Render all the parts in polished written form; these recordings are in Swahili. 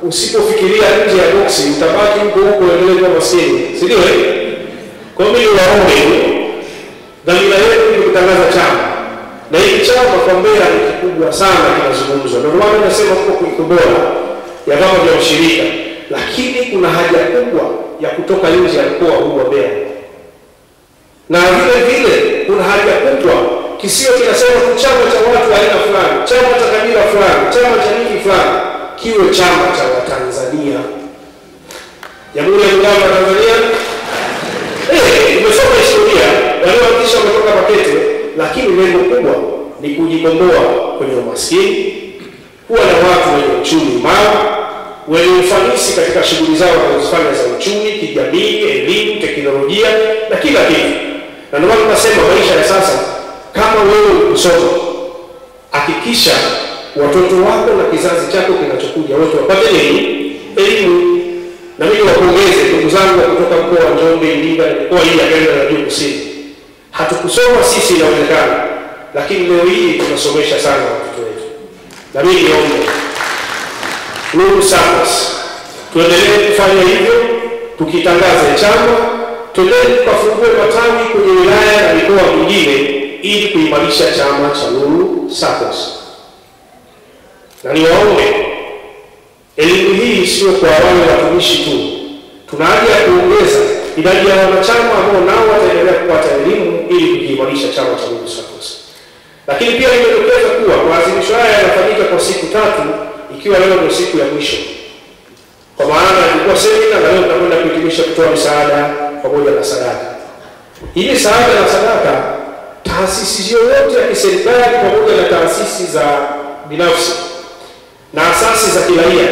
usipofikiria nje ya boksi utabaki huko huko endelee kwa maskini, si ndio? Kwa hiyo mimi waombe, dhamira yetu ni kutangaza chama, na hii chama kwa Mbeya ni kikubwa sana kinazungumzwa. Ndio maana nasema kwa bora ya vyama vya ushirika, lakini kuna haja kubwa ya kutoka nje ya mkoa huu wa Mbeya, na vile vile kuna haja kubwa kisio kinasema chama cha watu wa aina fulani, chama cha kabila fulani, chama cha nini fulani, kiwe chama cha Watanzania. Jamhuri ya Muungano wa Tanzania. Umesoma historia, walioanzisha wametoka Makete, lakini lengo kubwa ni kujikomboa kwenye umaskini, kuwa na watu wenye uchumi imara, wenye ufanisi katika shughuli zao wanazofanya za uchumi, kijamii, elimu, teknolojia na kila kitu. Na ndio maana tunasema maisha ya sasa, kama wewe usoma, hakikisha watoto wako na kizazi chako kinachokuja wote wapate elimu. Na mimi wapongeze ndugu zangu kutoka mkoa wa Njombe, Iringa, mkoa hii ya Kenya na Juu Kusini. Hatukusoma sisi inawezekana, lakini leo hii tunasomesha sana watoto wetu. Na mimi niombe Nuru SACCOS tuendelee kufanya hivyo, tukitangaza chama, tuendelee tukafungue matawi kwenye wilaya na mikoa mingine ili kuimarisha chama cha Nuru SACCOS. Na niwaombe, elimu hii sio kwa wale watumishi tu. Tuna haja ya kuongeza idadi ya wanachama ambao nao wataendelea kupata elimu ili kuimarisha chama cha Nuru SACCOS. Lakini pia nimedokeza kuwa maadhimisho haya yanafanyika kwa siku 3, ikiwa leo ndio siku ya mwisho. Kwa maana ilikuwa semina na leo tunakwenda kuhitimisha kutoa misaada pamoja na sadaka. Hii misaada na sadaka, taasisi yoyote ya kiserikali pamoja na taasisi za binafsi na asasi za kiraia,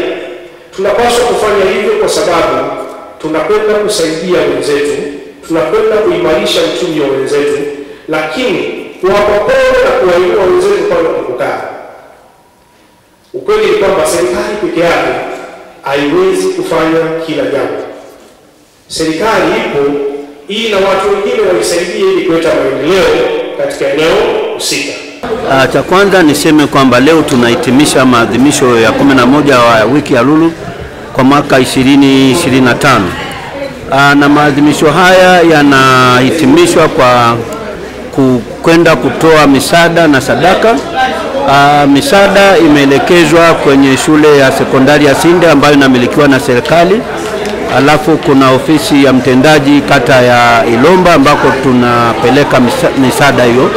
tunapaswa kufanya hivyo kwa sababu tunakwenda kusaidia wenzetu, tunakwenda kuimarisha uchumi wa wenzetu, lakini kuwapa pole na kuwainua wenzetu pale wanapokaa. Ukweli ni kwamba serikali peke yake haiwezi kufanya kila jambo. Serikali ipo ili na watu wengine waisaidie ili kuleta maendeleo katika eneo husika. Cha kwanza niseme kwamba leo tunahitimisha maadhimisho ya 11 wa wiki ya lulu kwa mwaka 2025. Na maadhimisho haya yanahitimishwa kwa kwenda kutoa misaada na sadaka. Misaada imeelekezwa kwenye shule ya sekondari ya Sinde ambayo inamilikiwa na serikali. Alafu kuna ofisi ya mtendaji kata ya Ilomba ambako tunapeleka misaada hiyo.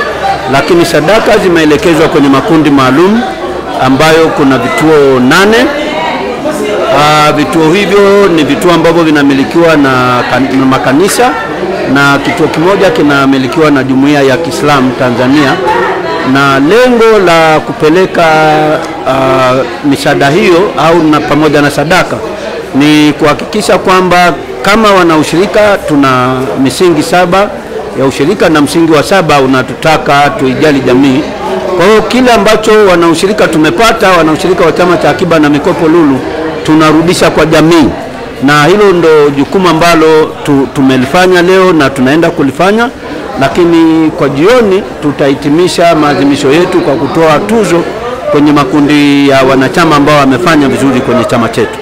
Lakini sadaka zimeelekezwa kwenye makundi maalum ambayo kuna vituo 8. Vituo hivyo ni vituo ambavyo vinamilikiwa na makanisa, na kituo kimoja kinamilikiwa na Jumuiya ya Kiislamu Tanzania. Na lengo la kupeleka misaada hiyo au pamoja na sadaka ni kuhakikisha kwamba kama wanaushirika tuna misingi 7 ya ushirika, na msingi wa 7 unatutaka tuijali jamii. Kwa hiyo kile ambacho wanaushirika tumepata, wanaushirika wa chama cha akiba na mikopo Lulu, tunarudisha kwa jamii, na hilo ndo jukumu ambalo tumelifanya leo na tunaenda kulifanya. Lakini kwa jioni tutahitimisha maadhimisho yetu kwa kutoa tuzo kwenye makundi ya wanachama ambao wamefanya vizuri kwenye chama chetu.